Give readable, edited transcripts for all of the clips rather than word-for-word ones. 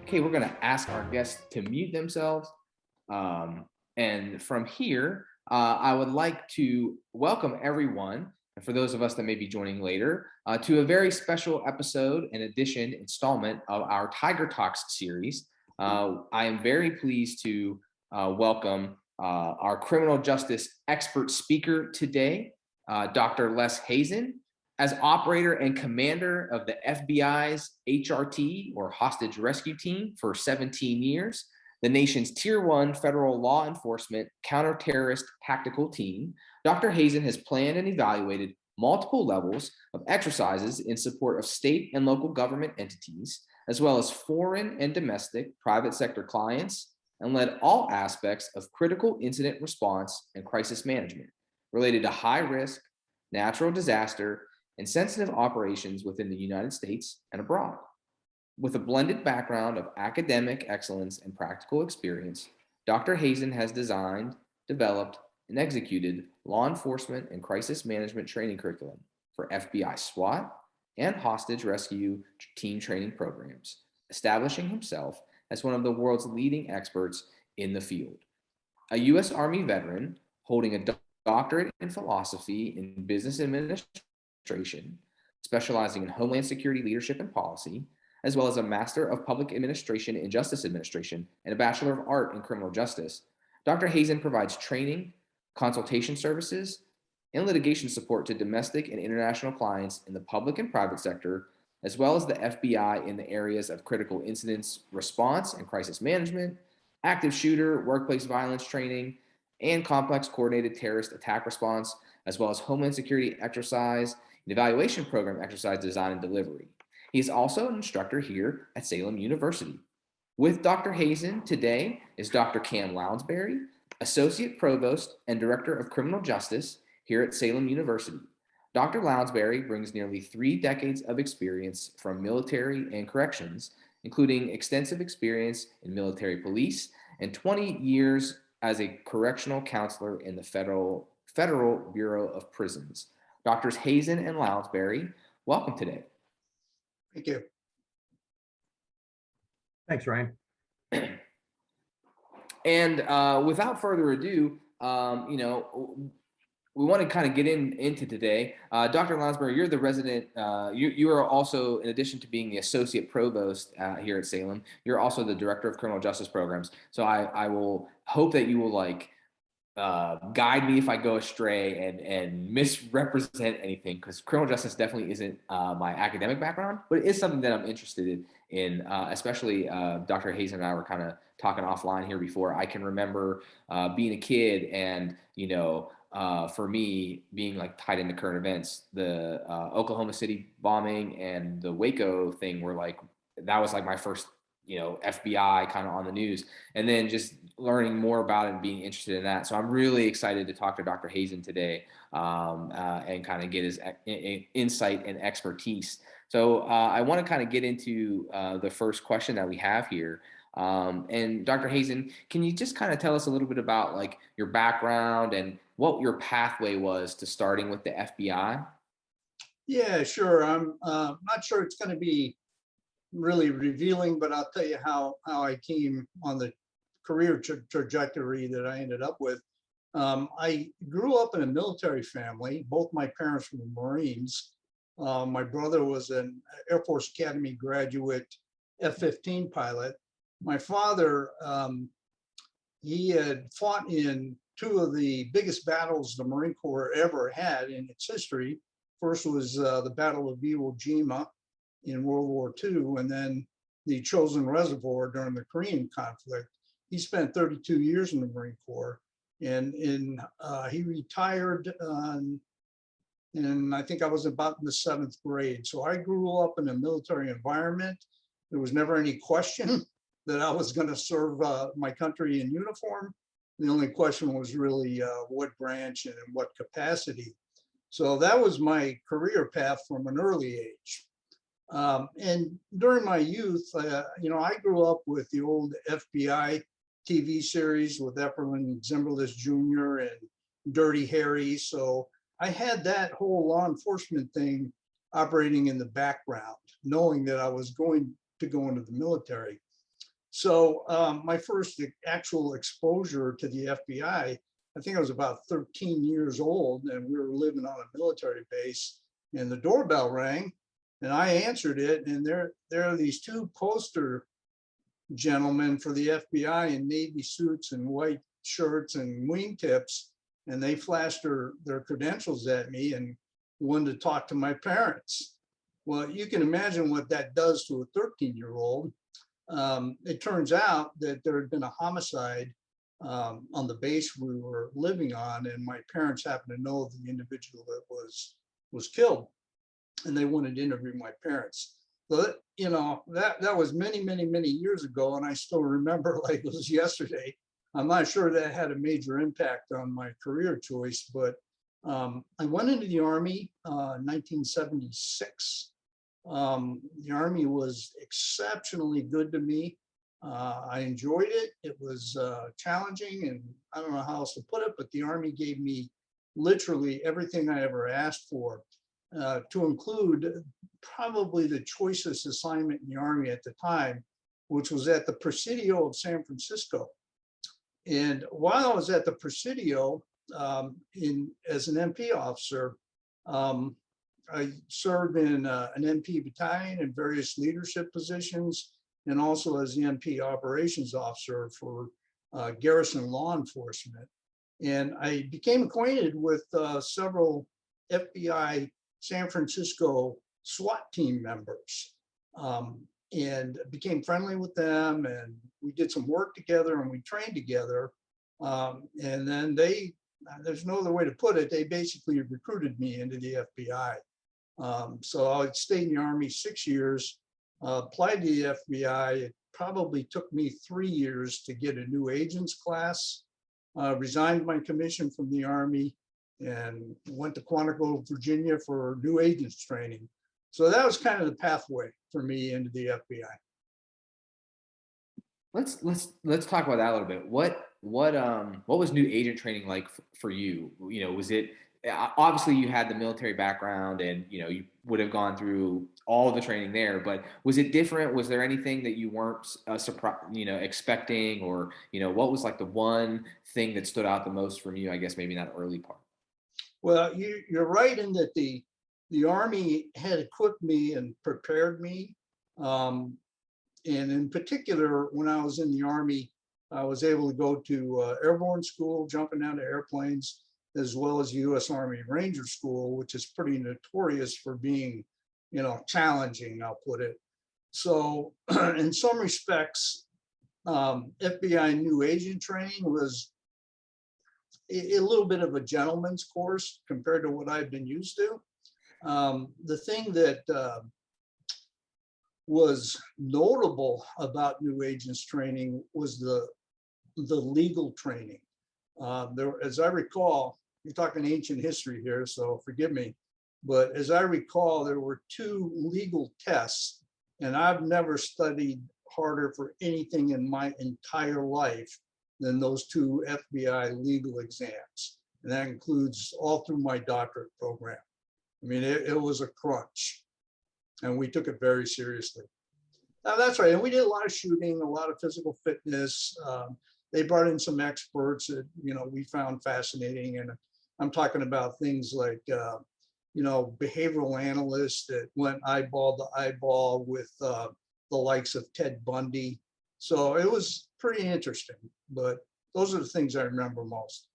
Okay, we're going to ask our guests to mute themselves. And from here, I would like to welcome everyone, and for those of us that may be joining later, to a very special episode and edition installment of our Tiger Talks series. I am very pleased to welcome our criminal justice expert speaker today, Dr. Les Hazen. As operator and commander of the FBI's HRT, or Hostage Rescue Team, for 17 years, the nation's Tier 1 federal law enforcement counter-terrorist tactical team, Dr. Hazen has planned and evaluated multiple levels of exercises in support of state and local government entities, as well as foreign and domestic private sector clients, and led all aspects of critical incident response and crisis management related to high-risk, natural disaster, and sensitive operations within the United States and abroad. With a blended background of academic excellence and practical experience, Dr. Hazen has designed, developed, and executed law enforcement and crisis management training curriculum for FBI SWAT and hostage rescue team training programs, establishing himself as one of the world's leading experts in the field. A U.S. Army veteran holding a doctorate in philosophy in business administration, specializing in Homeland Security leadership and policy, as well as a Master of Public Administration in Justice Administration and a Bachelor of Art in Criminal Justice, Dr. Hazen provides training, consultation services, and litigation support to domestic and international clients in the public and private sector, as well as the FBI in the areas of critical incidents response and crisis management, active shooter, workplace violence training, and complex coordinated terrorist attack response, as well as Homeland Security exercise and evaluation program exercise design and delivery. He is also an instructor here at Salem University. With Dr. Hazen today is Dr. Cam Lounsbury, Associate Provost and Director of Criminal Justice here at Salem University. Dr. Lounsbury brings nearly 3 decades of experience from military and corrections, including extensive experience in military police and 20 years as a correctional counselor in the Federal Bureau of Prisons. Doctors Hazen and Lounsbury, welcome today. Thank you. Thanks, Ryan. And without further ado, we want to kind of get into today. Dr. Lounsbury, you're the resident, you are also, in addition to being the Associate Provost here at Salem, you're also the Director of Criminal Justice Programs. So I will hope that you will guide me if I go astray and misrepresent anything, because criminal justice definitely isn't my academic background, but it is something that I'm interested in, especially Dr. Hazen and I were kind of talking offline here before. I can remember being a kid and, for me being tied into current events, the Oklahoma City bombing and the Waco thing were that was my first FBI kind of on the news, and then just learning more about it and being interested in that. So I'm really excited to talk to Dr. Hazen today and kind of get his insight and expertise. So I want to kind of get into the first question that we have here. And Dr. Hazen, can you just kind of tell us a little bit about your background and what your pathway was to starting with the FBI? Yeah, sure. I'm not sure it's going to be really revealing, but I'll tell you how I came on the career trajectory that I ended up with. I grew up in a military family. Both my parents were Marines. My brother was an Air Force Academy graduate F-15 pilot. My father, he had fought in 2 of the biggest battles the Marine Corps ever had in its history. First was the Battle of Iwo Jima in World War II, and then the Chosin Reservoir during the Korean conflict. He spent 32 years in the Marine Corps, and he retired, and I think I was about in the 7th grade. So I grew up in a military environment. There was never any question that I was going to serve my country in uniform. The only question was really what branch and in what capacity. So that was my career path from an early age. And during my youth, I grew up with the old FBI TV series with Epperlin Zimbalist Jr. and Dirty Harry. So I had that whole law enforcement thing operating in the background, knowing that I was going to go into the military. So my first actual exposure to the FBI, I think I was about 13 years old, and we were living on a military base, and the doorbell rang, and I answered it, and there are these two poster gentlemen for the FBI in navy suits and white shirts and wingtips, and they flashed their credentials at me and wanted to talk to my parents. Well, you can imagine what that does to a 13-year-old. It turns out that there had been a homicide on the base we were living on, and my parents happened to know the individual that was killed, and they wanted to interview my parents. So that was many years ago, and I still remember like it was yesterday. I'm not sure that had a major impact on my career choice, but I went into the Army in 1976. The Army was exceptionally good to me. I enjoyed it. It was challenging, and I don't know how else to put it, but the Army gave me literally everything I ever asked for, to include probably the choicest assignment in the Army at the time, which was at the Presidio of San Francisco. And while I was at the Presidio as an MP officer, I served in an MP battalion in various leadership positions, and also as the MP operations officer for garrison law enforcement. And I became acquainted with several FBI San Francisco SWAT team members, and became friendly with them, and we did some work together and we trained together. And then there's no other way to put it, they basically recruited me into the FBI. So I stayed in the Army 6 years, applied to the FBI. It probably took me 3 years to get a new agents class, resigned my commission from the Army, and went to Quantico, Virginia for new agents training. So that was kind of the pathway for me into the FBI. Let's talk about that a little bit. What was new agent training like for you? Was it obviously you had the military background, and you would have gone through all the training there, but was it different? Was there anything that you weren't expecting, or what was like the one thing that stood out the most from you? I guess maybe not early part. Well, you're right in that the Army had equipped me and prepared me. And in particular, when I was in the Army, I was able to go to airborne school, jumping down to airplanes, as well as U.S. Army Ranger School, which is pretty notorious for being, challenging, I'll put it. So in some respects, FBI new agent training was a little bit of a gentleman's course compared to what I've been used to. The thing that was notable about new agents training was the legal training. As I recall, you're talking ancient history here, so forgive me, but as I recall, there were 2 legal tests, and I've never studied harder for anything in my entire life than those 2 FBI legal exams. And that includes all through my doctorate program. I mean, it was a crunch, and we took it very seriously. Now, that's right. And we did a lot of shooting, a lot of physical fitness. They brought in some experts that, we found fascinating. And I'm talking about things like, behavioral analysts that went eyeball to eyeball with the likes of Ted Bundy. So it was pretty interesting, but those are the things I remember most.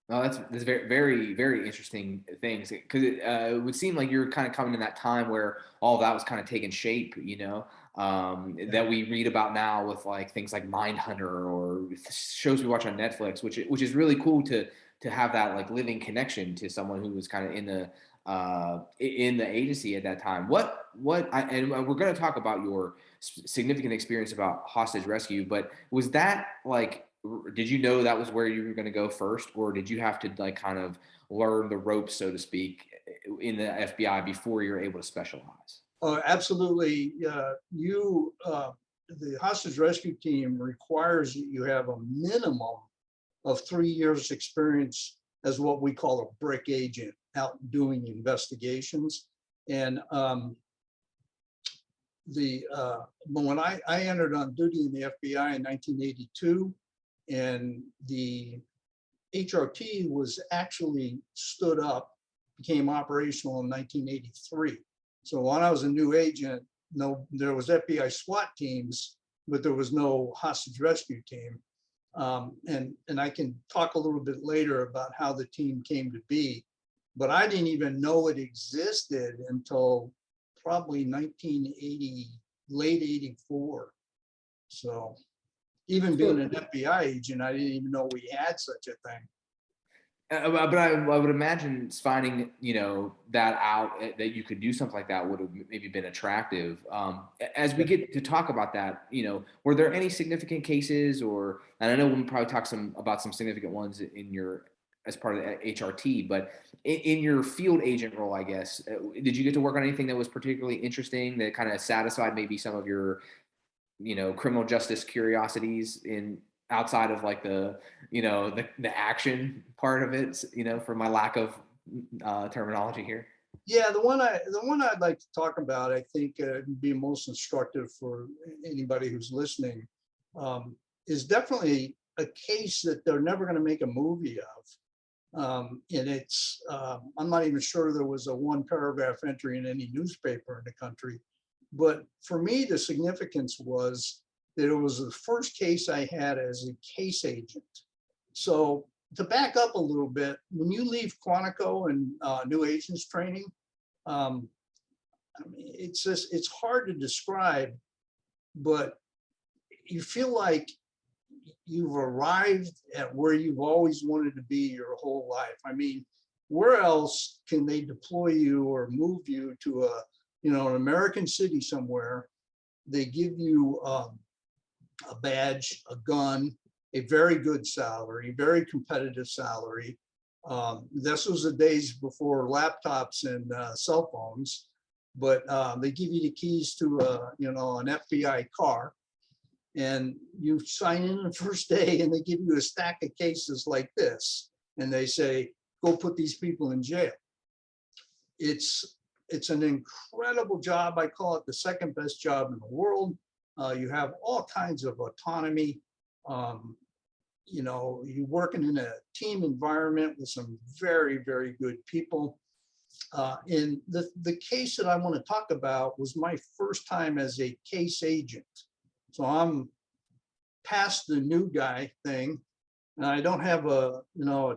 Oh, that's very interesting things, because it would seem like you're kind of coming in that time where all that was kind of taking shape, that we read about now with like things like Mindhunter or shows we watch on Netflix, which is really cool to have that like living connection to someone who was kind of in the agency at that time. And we're going to talk about your significant experience about hostage rescue, but was that like, did you know that was where you were going to go first, or did you have to like kind of learn the ropes, so to speak, in the FBI before you're able to specialize? Absolutely. The hostage rescue team requires that you have a minimum of 3 years experience as what we call a brick agent out doing investigations. And but when I entered on duty in the FBI in 1982, and the HRT was actually stood up, became operational in 1983. So when I was a new agent, no, there was FBI SWAT teams, but there was no hostage rescue team. And I can talk a little bit later about how the team came to be, but I didn't even know it existed until probably 1980, late 84. So even being an FBI agent, I didn't even know we had such a thing. But I would imagine finding, that out, that you could do something like that would have maybe been attractive. As we get to talk about that, were there any significant cases, and I know we'll probably talk about some significant ones as part of the HRT, but in your field agent role, I guess, did you get to work on anything that was particularly interesting that kind of satisfied maybe some of your, criminal justice curiosities outside of like the action part of it, for my lack of terminology here? Yeah, the one I'd like to talk about, I think would be most instructive for anybody who's listening, is definitely a case that they're never going to make a movie of. And it's, I'm not even sure there was a one paragraph entry in any newspaper in the country. But for me, the significance was that it was the first case I had as a case agent. So to back up a little bit, when you leave Quantico and new agents training, I mean, it's hard to describe, but you feel like you've arrived at where you've always wanted to be your whole life. I mean, where else can they deploy you or move you to an American city somewhere? They give you a badge, a gun, a very good salary, very competitive salary. This was the days before laptops and cell phones, but they give you the keys to an FBI car, and you sign in the first day, and they give you a stack of cases like this, and they say, "Go put these people in jail." It's an incredible job. I call it the second best job in the world. You have all kinds of autonomy. You're working in a team environment with some very, very good people. And the case that I want to talk about was my first time as a case agent. So I'm past the new guy thing, and I don't have a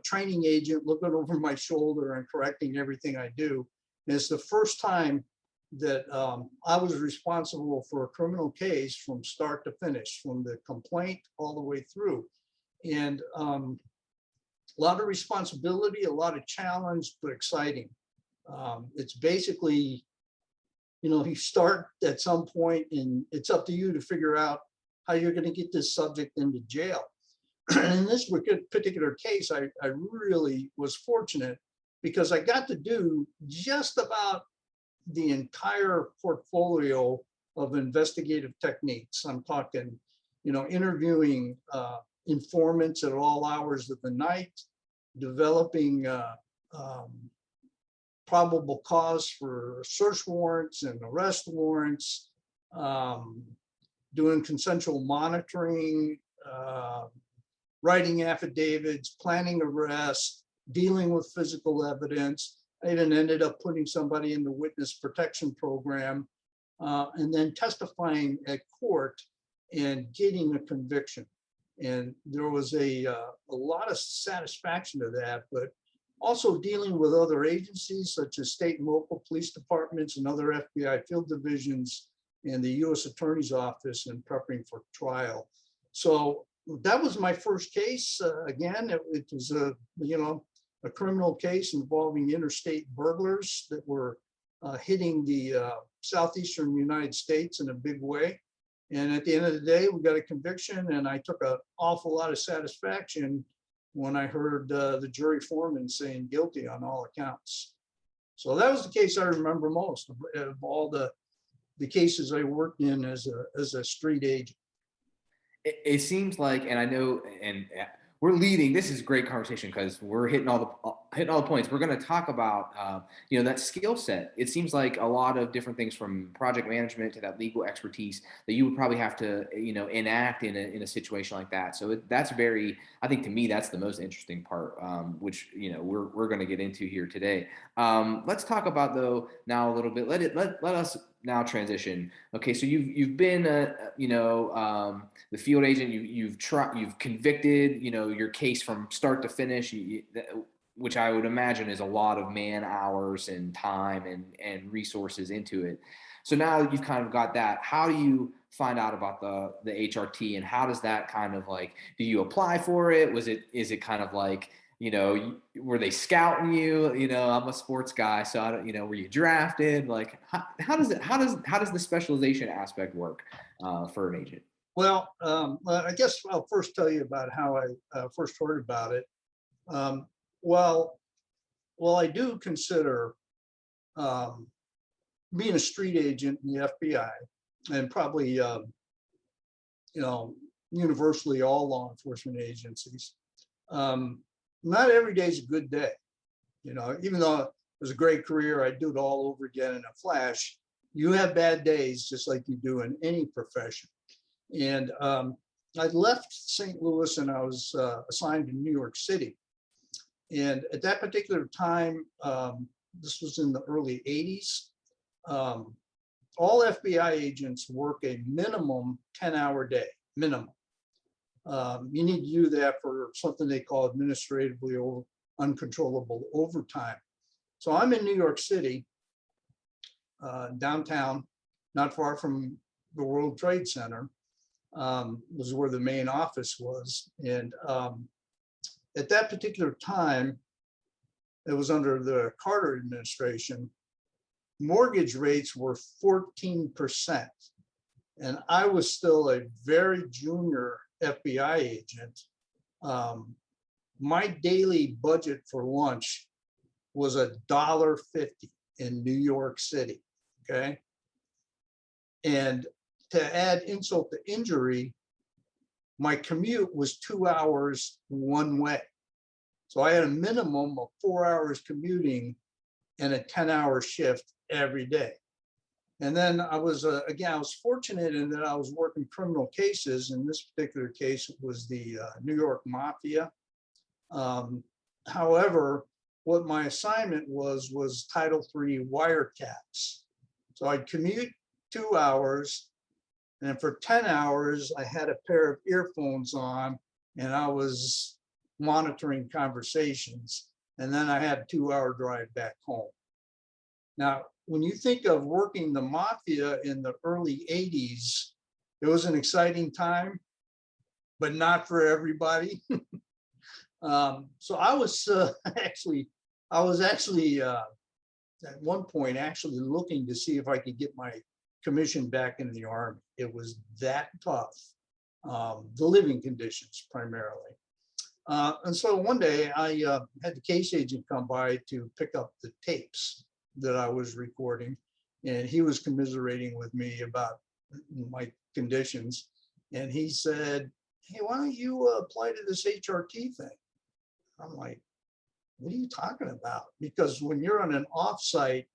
training agent looking over my shoulder and correcting everything I do. And it's the first time that I was responsible for a criminal case from start to finish, from the complaint all the way through. And a lot of responsibility, a lot of challenge, but exciting. It's basically, you start at some point, and it's up to you to figure out how you're going to get this subject into jail. And in this particular case, I really was fortunate because I got to do just about the entire portfolio of investigative techniques. I'm talking, interviewing informants at all hours of the night, developing probable cause for search warrants and arrest warrants, doing consensual monitoring, writing affidavits, planning arrests, dealing with physical evidence. I even ended up putting somebody in the witness protection program, and then testifying at court and getting a conviction. And there was a lot of satisfaction to that, but also dealing with other agencies such as state and local police departments and other FBI field divisions and the U.S. Attorney's Office, and prepping for trial. So that was my first case. Again, it was a criminal case involving interstate burglars that were hitting the southeastern United States in a big way. And at the end of the day, we got a conviction, and I took an awful lot of satisfaction when I heard the jury foreman saying guilty on all accounts. So that was the case I remember most of all the cases I worked in as a street agent. It seems like, and I know, and we're leading. This is a great conversation because we're hitting all the points. We're going to talk about that skill set. It seems like a lot of different things, from project management to that legal expertise, that you would probably have to enact in a situation like that. So that's very, I think, to me, that's the most interesting part, which we're going to get into here today. Let's talk about, though, now a little bit. Let us now transition. Okay, so you've been the field agent. You've convicted your case from start to finish, which I would imagine is a lot of man hours and time and resources into it. So now you've kind of got that. How do you find out about the HRT, and how does that kind of, like, do you apply for it? Is it kind of like, were they scouting you? I'm a sports guy, so I don't, were you drafted? Like, how does the specialization aspect work for an agent? Well, I guess I'll first tell you about how I first heard about it. Well, I do consider being a street agent in the FBI, and probably universally all law enforcement agencies. Not every day is a good day. Even though it was a great career, I'd do it all over again in a flash. You have bad days just like you do in any profession. And I left St. Louis and I was assigned to New York City. And at that particular time, this was in the early 80s, all FBI agents work a minimum 10-hour day, minimum. You need to do that for something they call administratively uncontrollable overtime. So I'm in New York City, downtown, not far from the World Trade Center. Was where the main office was. And at that particular time, it was under the Carter administration, mortgage rates were 14%. And I was still a very junior FBI agent. My daily budget for lunch was $1.50 in New York City, okay? And to add insult to injury, my commute was 2 hours one way. So I had a minimum of 4 hours commuting and a 10-hour shift every day. And then I was, again, I was fortunate in that I was working criminal cases. In this particular case, it was the New York Mafia. However, what my assignment was Title III wiretaps. So I'd commute 2 hours, and for 10 hours, I had a pair of earphones on and I was monitoring conversations. And then I had a 2-hour drive back home. Now, when you think of working the Mafia in the early 80s, it was an exciting time, but not for everybody. So I was actually at one point actually looking to see if I could get my commission back in the Army. It was that tough, the living conditions primarily. And so one day I had the case agent come by to pick up the tapes that I was recording, and he was commiserating with me about my conditions. And he said, "Hey, why don't you apply to this HRT thing?" I'm like, "What are you talking about?" Because when you're on an offsite,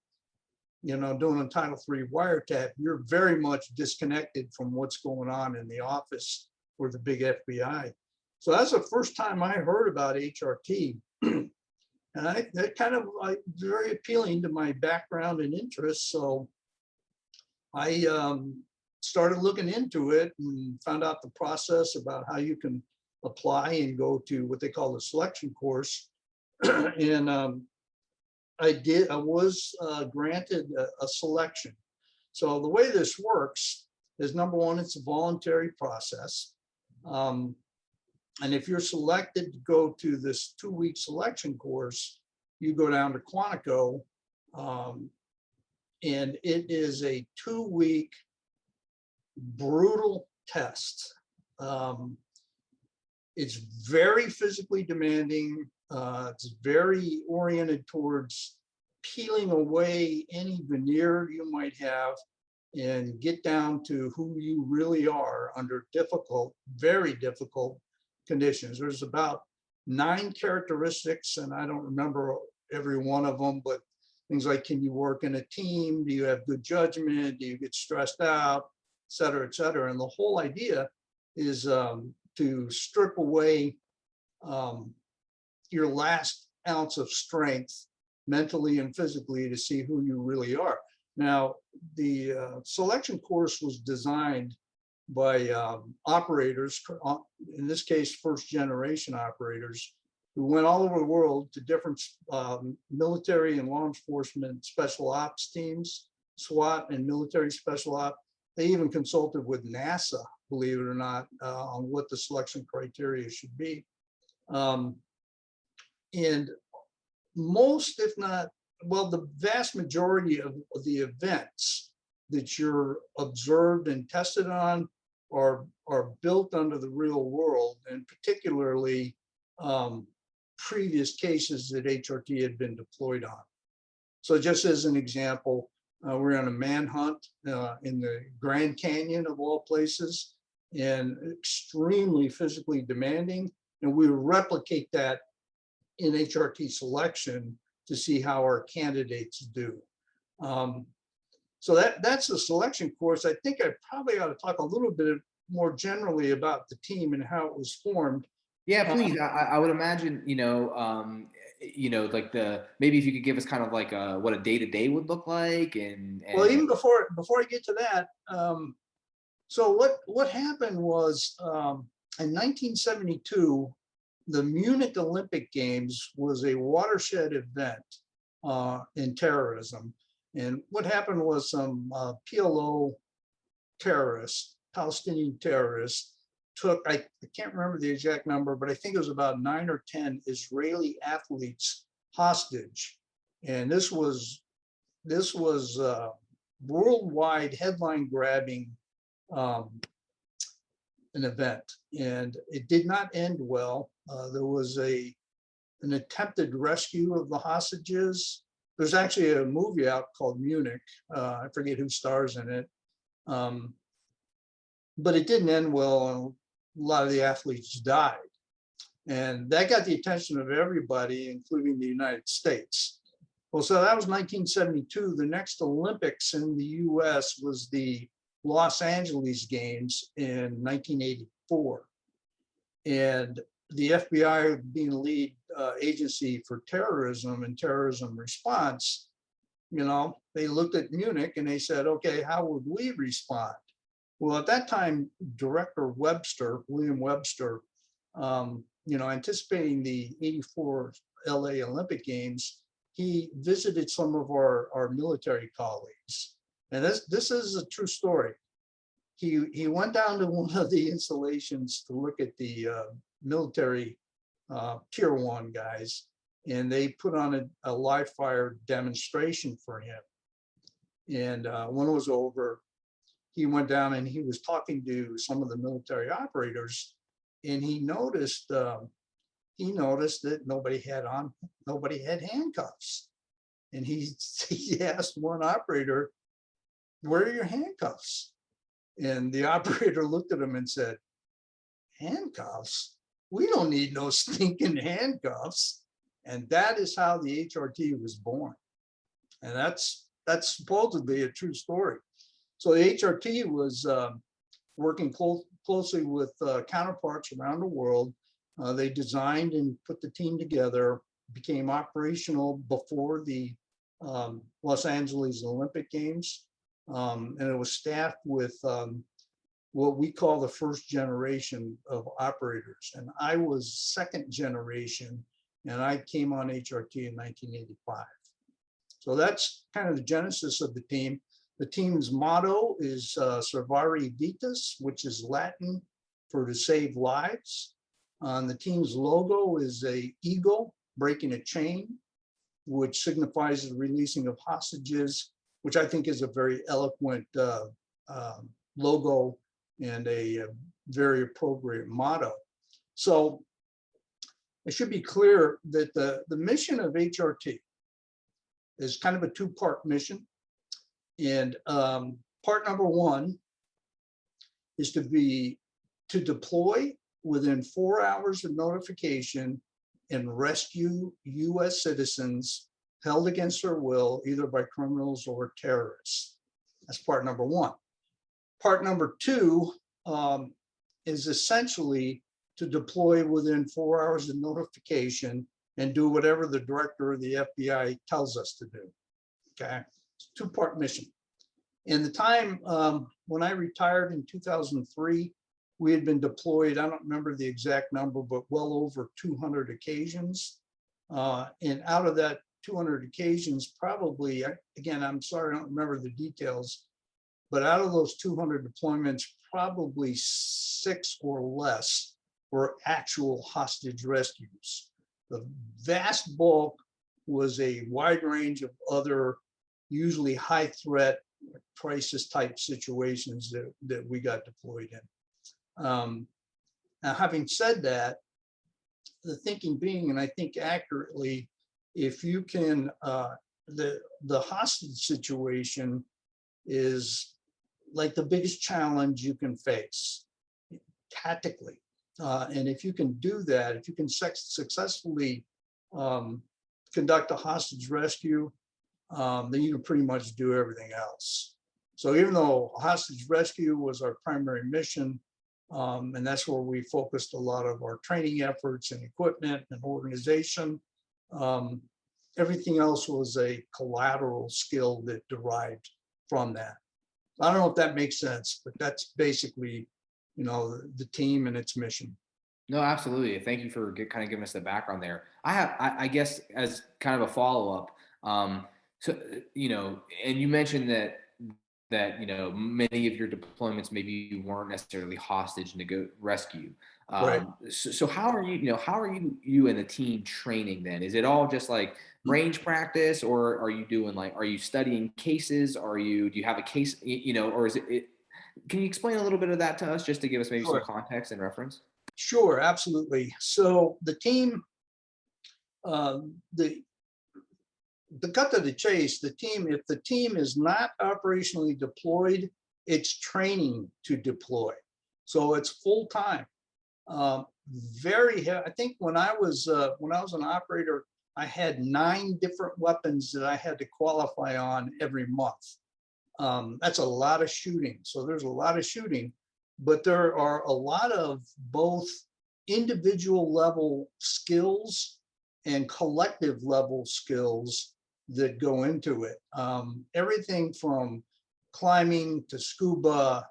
doing a Title III wiretap, you're very much disconnected from what's going on in the office for the big FBI. So that's the first time I heard about HRT. And that kind of very appealing to my background and interests. So I started looking into it and found out the process about how you can apply and go to what they call the selection course. And I was granted a selection. So the way this works is, number one, it's a voluntary process. And if you're selected to go to this 2-week selection course, you go down to Quantico, and it is a 2-week brutal test. It's very physically demanding. It's very oriented towards peeling away any veneer you might have and get down to who you really are under difficult, very difficult conditions. There's about 9 characteristics, and I don't remember every one of them, but things like, can you work in a team? Do you have good judgment? Do you get stressed out, et cetera, et cetera. And the whole idea is to strip away your last ounce of strength mentally and physically to see who you really are. Now, the selection course was designed by operators, in this case, first generation operators, who went all over the world to different military and law enforcement special ops teams, SWAT and military special ops. They even consulted with NASA, believe it or not, on what the selection criteria should be. And most, if not, well, the vast majority of the events that you're observed and tested on are built under the real world, and particularly previous cases that HRT had been deployed on. So just as an example, we're on a manhunt in the Grand Canyon of all places, and extremely physically demanding. And we replicate that in HRT selection to see how our candidates do. So that's the selection course. I think I probably ought to talk a little bit more generally about the team and how it was formed. Yeah, please. I would imagine, like maybe if you could give us kind of like what a day-to-day would look like, and Well, even before I get to that, so what happened was in 1972, the Munich Olympic Games was a watershed event in terrorism. And what happened was some PLO terrorists, Palestinian terrorists, took, I can't remember the exact number, but I think it was about 9 or 10 Israeli athletes hostage. And this was worldwide headline grabbing an event, and it did not end well. There was an attempted rescue of the hostages. There's actually a movie out called Munich. I forget who stars in it, but it didn't end well, and a lot of the athletes died. And that got the attention of everybody, including the United States. Well, so that was 1972. The next Olympics in the US was the Los Angeles Games in 1984. And the FBI, being the lead agency for terrorism and terrorism response, they looked at Munich and they said, okay, how would we respond? Well, at that time, Director Webster, William Webster, anticipating the 84 LA Olympic Games, he visited some of our military colleagues. And this is a true story. He went down to one of the installations to look at the military tier 1 guys, and they put on a live fire demonstration for him. And when it was over, he went down and he was talking to some of the military operators, and he noticed that nobody had handcuffs. And he asked one operator, "Where are your handcuffs?" And the operator looked at him and said, "Handcuffs? We don't need no stinking handcuffs." And that is how the HRT was born. And that's supposedly a true story. So the HRT was working closely with counterparts around the world. They designed and put the team together, became operational before the Los Angeles Olympic Games. And it was staffed with what we call the first generation of operators. And I was second generation, and I came on HRT in 1985. So that's kind of the genesis of the team. The team's motto is Servari Vitas, which is Latin for to save lives. The team's logo is an eagle breaking a chain, which signifies the releasing of hostages, which I think is a very eloquent logo and a very appropriate motto. So it should be clear that the mission of HRT is kind of a two-part mission. And part number one is to deploy within 4 hours of notification and rescue U.S. citizens held against their will, either by criminals or terrorists. That's part number one. Part number two is essentially to deploy within 4 hours of notification and do whatever the director of the FBI tells us to do. Okay, it's a two-part mission. In the time when I retired in 2003, we had been deployed, I don't remember the exact number, but well over 200 occasions. And out of that 200 occasions, probably, again, I'm sorry, I don't remember the details, but out of those 200 deployments, probably 6 or less were actual hostage rescues. The vast bulk was a wide range of other, usually high threat, crisis type situations that we got deployed in. Now, having said that, the thinking being, and I think accurately, if you can, the hostage situation is like the biggest challenge you can face tactically. And if you can do that, if you can successfully conduct a hostage rescue, then you can pretty much do everything else. So even though hostage rescue was our primary mission, and that's where we focused a lot of our training efforts and equipment and organization, everything else was a collateral skill that derived from that. I don't know if that makes sense, but that's basically, the team and its mission. No, absolutely. Thank you for kind of giving us the background there. I guess as kind of a follow-up, so, and you mentioned that many of your deployments maybe weren't necessarily hostage rescue. Right. So how are you and the team training then? Is it all just like range practice, or are you doing are you studying cases? Do you have a case, or is it, can you explain a little bit of that to us just to give us maybe some context and reference? Sure, absolutely. So the team, the cut to the chase, the team, if the team is not operationally deployed, it's training to deploy. So it's full time. I think when I was an operator, I had 9 different weapons that I had to qualify on every month. That's a lot of shooting. So there's a lot of shooting, but there are a lot of both individual level skills and collective level skills that go into it. Everything from climbing to scuba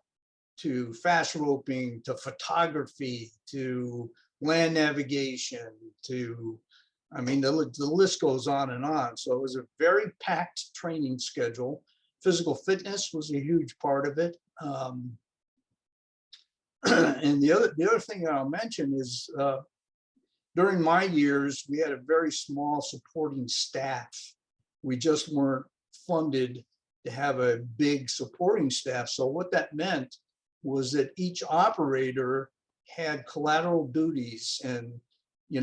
to fast roping to photography to land navigation to, the list goes on and on. So it was a very packed training schedule. Physical fitness was a huge part of it. And the other thing that I'll mention is during my years, we had a very small supporting staff. We just weren't funded to have a big supporting staff. So what that meant was that each operator had collateral duties, and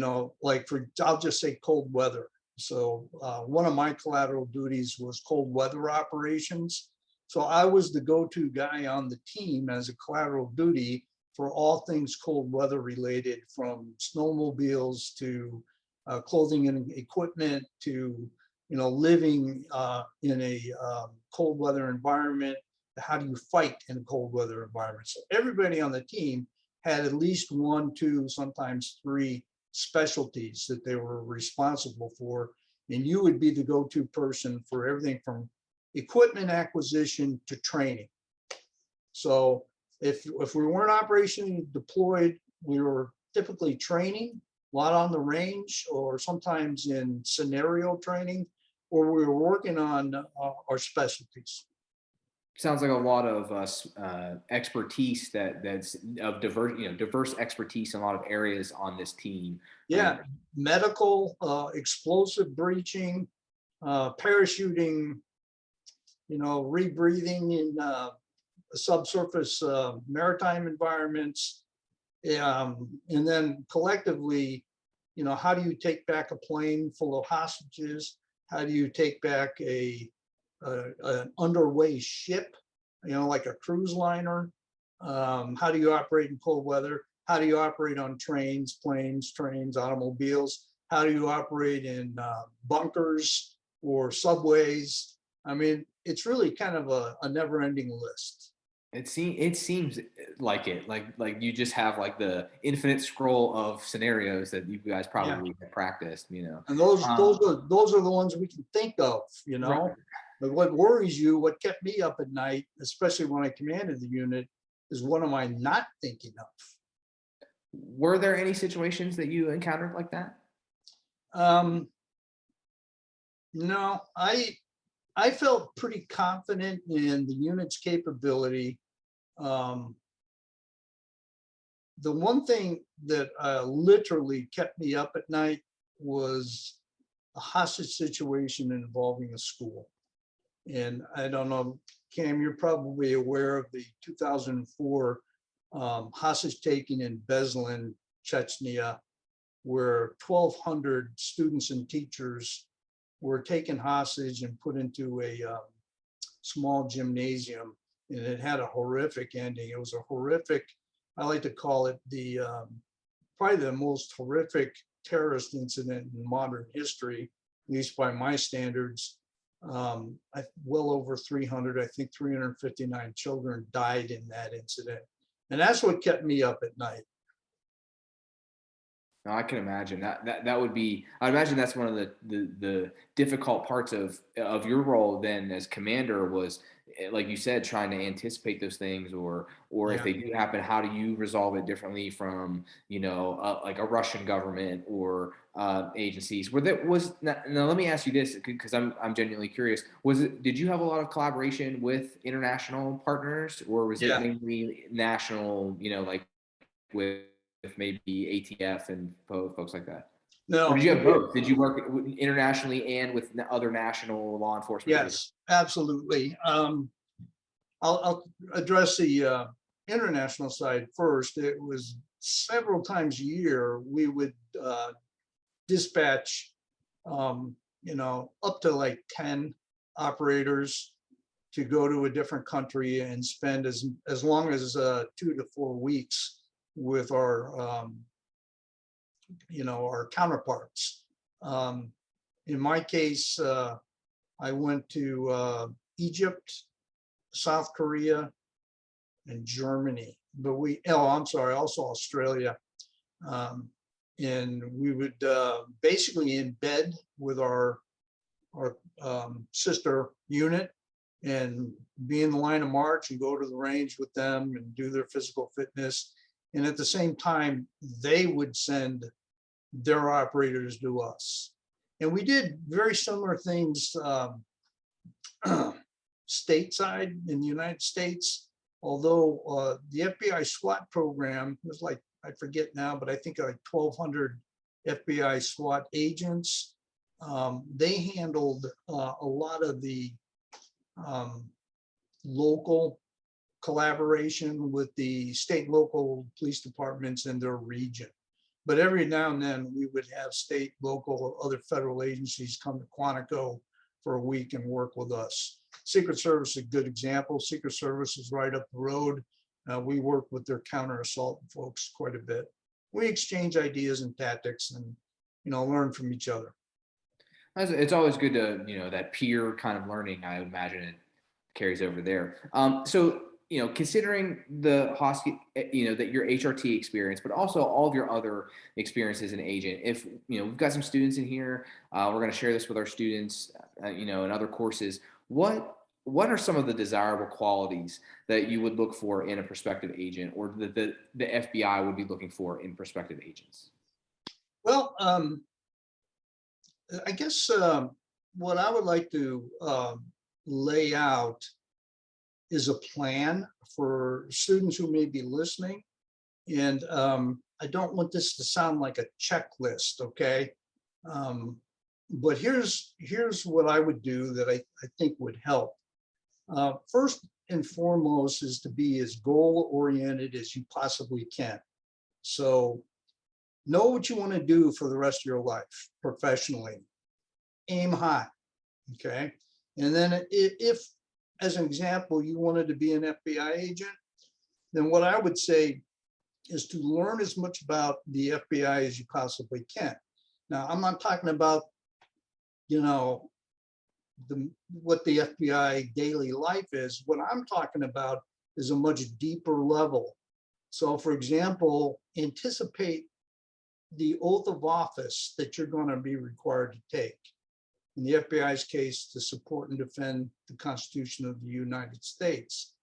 I'll just say cold weather. So one of my collateral duties was cold weather operations. So I was the go-to guy on the team as a collateral duty for all things cold weather related, from snowmobiles to clothing and equipment to living in a cold weather environment. How do you fight in a cold weather environment? So everybody on the team had at least 1, 2, sometimes 3 specialties that they were responsible for, and you would be the go-to person for everything from equipment acquisition to training. So if we weren't operationally deployed, we were typically training, a lot on the range, or sometimes in scenario training, or we were working on our specialties. Sounds like a lot of expertise that's of diverse expertise in a lot of areas on this team. Yeah, medical, explosive breaching, parachuting, rebreathing in subsurface maritime environments, and then collectively, how do you take back a plane full of hostages? How do you take back an underway ship, like a cruise liner? How do you operate in cold weather? how do you operate on trains, planes, trains, automobiles? How do you operate in bunkers or subways? I mean, it's really kind of a never-ending list. It seems like like you just have like the infinite scroll of scenarios that you guys Yeah. probably have practiced, you know. And those Um, those are those are the ones we can think of, right. But what worries you, what kept me up at night, especially when I commanded the unit, is what am I not thinking of? Were there any situations that you encountered like that? Um, no, I felt pretty confident in the unit's capability. Um, the one thing that literally kept me up at night was a hostage situation involving a school. And I don't know, Cam, you're probably aware of the 2004 hostage taking in Beslan, Chechnya, where 1,200 students and teachers were taken hostage and put into a small gymnasium. And it had a horrific ending. It was a horrific, I like to call it probably the most horrific terrorist incident in modern history, at least by my standards. Well over 300, I think 359 children died in that incident. And that's what kept me up at night. No, I can imagine that would be. I imagine that's one of the difficult parts of your role then as commander was, like you said, trying to anticipate those things, or if Yeah. they do happen, how do you resolve it differently from like a Russian government or agencies? Were there was now let me ask you this because I'm genuinely curious. Did you have a lot of collaboration with international partners, or was it Yeah. mainly national? Like with maybe ATF and folks like that? Or No, did you we have did. both? Did you work internationally and with other national law enforcement agencies? Yes, absolutely. I'll address the international side first. It was several times a year we would dispatch, up to like 10 operators to go to a different country and spend as long as 2 to 4 weeks with our counterparts. Um, in my case, I went to Egypt, South Korea, and Germany. But I'm sorry, also Australia. Um, and we would basically in bed with our sister unit and be in the line of march and go to the range with them and do their physical fitness. And at the same time, they would send their operators to us. And we did very similar things stateside in the United States, although the FBI SWAT program was like, I forget now, but I think like 1,200 FBI SWAT agents. They handled a lot of the local collaboration with the state and local police departments in their region. But every now and then we would have state, local, other federal agencies come to Quantico for a week and work with us. Secret Service is a good example. Secret Service is right up the road. We work with their counter assault folks quite a bit. We exchange ideas and tactics and learn from each other. It's always good to that peer kind of learning. I would imagine it carries over there. So considering the that your HRT experience, but also all of your other experiences as an agent. If we've got some students in here, we're going to share this with our students, in other courses. What are some of the desirable qualities that you would look for in a prospective agent, or that the FBI would be looking for in prospective agents? Well, I guess what I would like to lay out is a plan for students who may be listening. And I don't want this to sound like a checklist, okay? But here's what I would do that I think would help. First and foremost is to be as goal-oriented as you possibly can. So know what you want to do for the rest of your life professionally. Aim high, okay? And then if, as an example, you wanted to be an FBI agent, then what I would say is to learn as much about the FBI as you possibly can. Now, I'm not talking about, you know, what the FBI daily life is. What I'm talking about is a much deeper level. So, for example, anticipate the oath of office that you're going to be required to take. In the FBI's case, to support and defend the Constitution of the United States.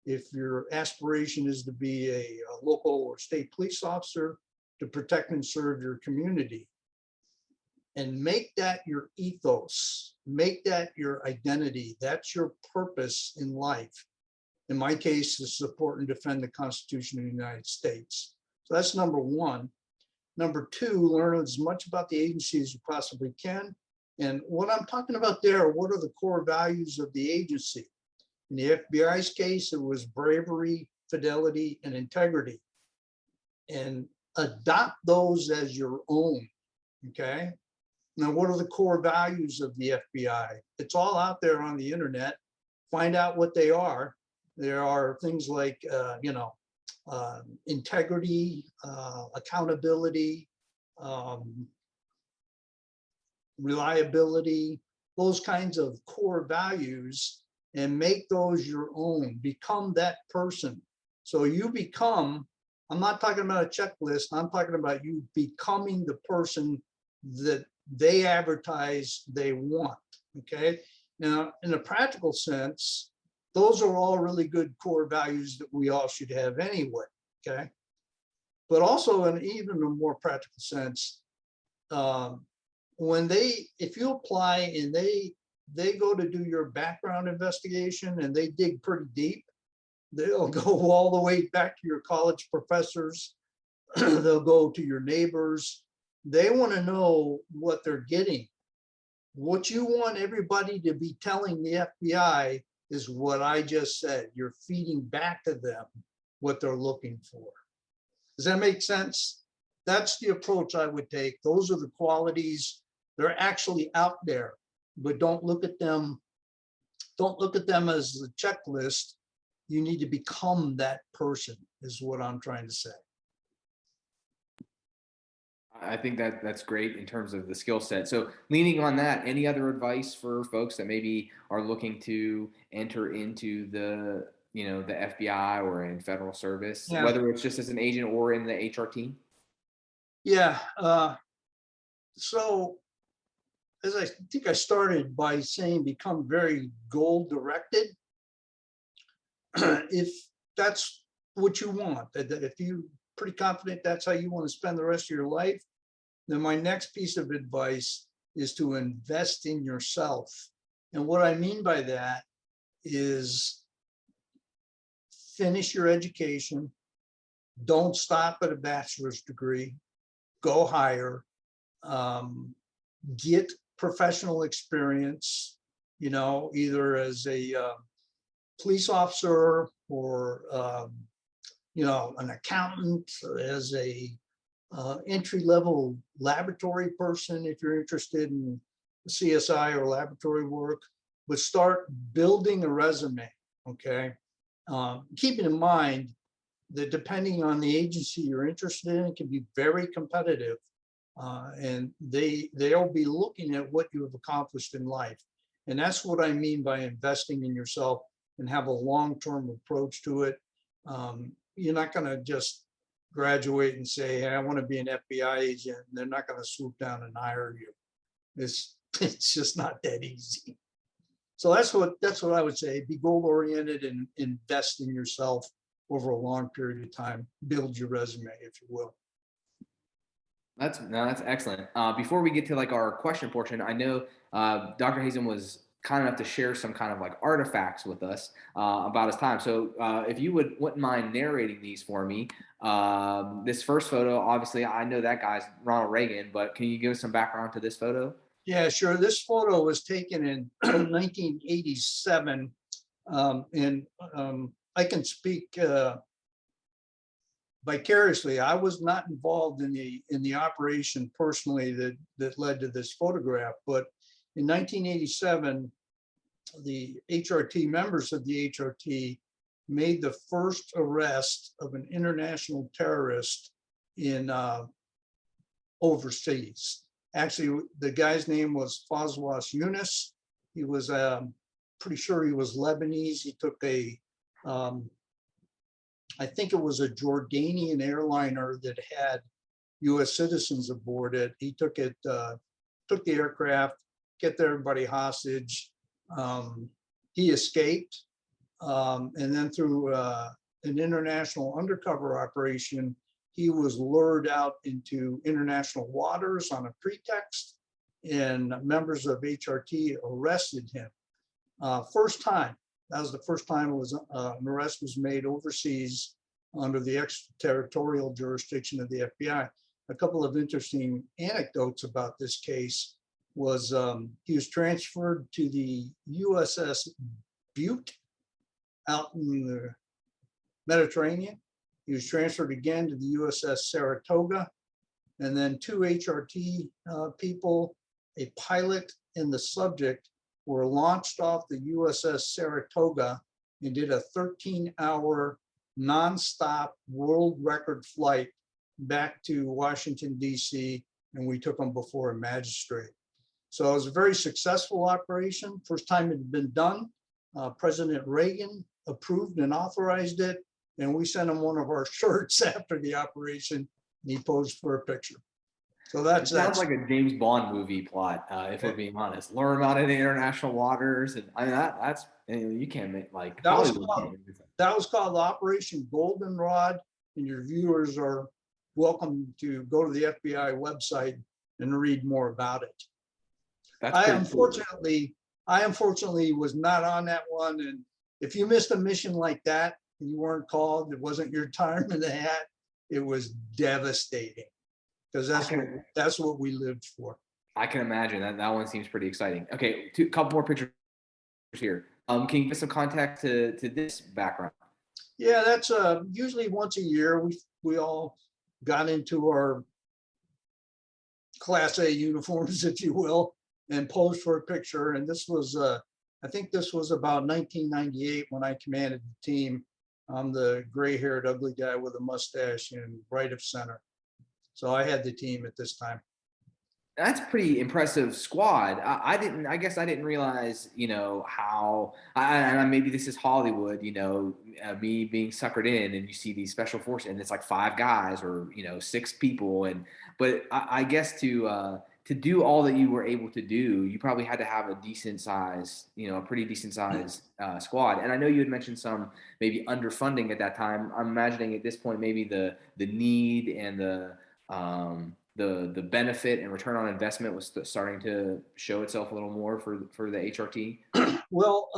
If your aspiration is to be a local or state police officer, to protect and serve your community, and make that your ethos, make that your identity, that's your purpose in life. In my case, to support and defend the Constitution of the United States. So that's number one. Number two, learn as much about the agency as you possibly can. And what I'm talking about there, what are the core values of the agency? In the FBI's case, it was bravery, fidelity, and integrity. And adopt those as your own, okay? Now, what are the core values of the FBI? It's all out there on the internet. Find out what they are. There are things like, integrity, accountability, reliability, those kinds of core values, and make those your own. Become that person. So you become, I'm not talking about a checklist, I'm talking about you becoming the person that they advertise they want, okay? Now, in a practical sense, those are all really good core values that we all should have anyway, okay? But also in even a more practical sense, if you apply and they go to do your background investigation and they dig pretty deep, they'll go all the way back to your college professors, they'll go to your neighbors. They want to know what they're getting. What you want everybody to be telling the FBI is what I just said. You're feeding back to them what they're looking for. Does that make sense? That's the approach I would take. Those are the qualities. They're actually out there, but don't look at them. Don't look at them as a checklist. You need to become that person, is what I'm trying to say. I think that that's great in terms of the skill set. So leaning on that, any other advice for folks that maybe are looking to enter into the FBI or in federal service, Yeah. whether it's just as an agent or in the HR team? Yeah. So as I think I started by saying, become very goal directed. If that's what you want, that if you're pretty confident that's how you want to spend the rest of your life, then my next piece of advice is to invest in yourself. And what I mean by that is finish your education. Don't stop at a bachelor's degree. Go higher. Get professional experience, either as a police officer or, an accountant, as a entry-level laboratory person, if you're interested in CSI or laboratory work, but start building a resume, okay? Keeping in mind that depending on the agency you're interested in, it can be very competitive. And they'll be looking at what you have accomplished in life. And that's what I mean by investing in yourself and have a long-term approach to it. You're not going to just graduate and say, hey, I want to be an FBI agent. And they're not going to swoop down and hire you. It's just not that easy. So that's what I would say. Be goal-oriented and invest in yourself over a long period of time. Build your resume, if you will. That's excellent. Before we get to like our question portion, I know Dr. Hazen was kind enough to share some kind of like artifacts with us about his time. So if you wouldn't mind narrating these for me. This first photo, obviously, I know that guy's Ronald Reagan, but can you give us some background to this photo? Yeah, sure. This photo was taken in 1987, and I can speak vicariously. I was not involved in the operation personally that led to this photograph, but in 1987, the HRT members of the HRT made the first arrest of an international terrorist in overseas. Actually, the guy's name was Fawzwas Yunus. He was pretty sure he was Lebanese. He took I think it was a Jordanian airliner that had US citizens aboard it. He took the aircraft, kept everybody hostage. He escaped. And then through an international undercover operation, he was lured out into international waters on a pretext, and members of HRT arrested him. First time, that was the first time an arrest was made overseas under the extraterritorial jurisdiction of the FBI. A couple of interesting anecdotes about this case was he was transferred to the USS Butte out in the Mediterranean. He was transferred again to the USS Saratoga, and then two HRT people, a pilot and the subject, were launched off the USS Saratoga and did a 13-hour nonstop world record flight back to Washington, DC, and we took them before a magistrate. So it was a very successful operation. First time it had been done. President Reagan approved and authorized it, and we sent him one of our shirts after the operation, and he posed for a picture. So It sounds like a James Bond movie plot, if we're being honest. Learn about it in international waters, and I mean that's you can't make like that was Hollywood called, can't do that. that was called Operation Goldenrod, and your viewers are welcome to go to the FBI website and read more about it. That's I pretty cool. unfortunately was not on that one, and if you missed a mission like that and you weren't called, it wasn't your time in the hat, it was devastating, because that's what we lived for. I can imagine that one seems pretty exciting. Okay, a couple more pictures here. Can you give us some context to this background? Yeah, that's usually once a year. We all got into our Class A uniforms, if you will, and posed for a picture. And this was, I think this was about 1998 when I commanded the team. I'm the gray-haired, ugly guy with a mustache and right of center. So I had the team at this time. That's a pretty impressive squad. I guess I didn't realize, how, and maybe this is Hollywood, me being suckered in, and you see these special forces and it's like 5 guys or, 6 people. But I guess to do all that you were able to do, you probably had to have a decent size, a pretty decent size squad. And I know you had mentioned some maybe underfunding at that time. I'm imagining at this point, maybe the need and the benefit and return on investment was starting to show itself a little more for the HRT? Well,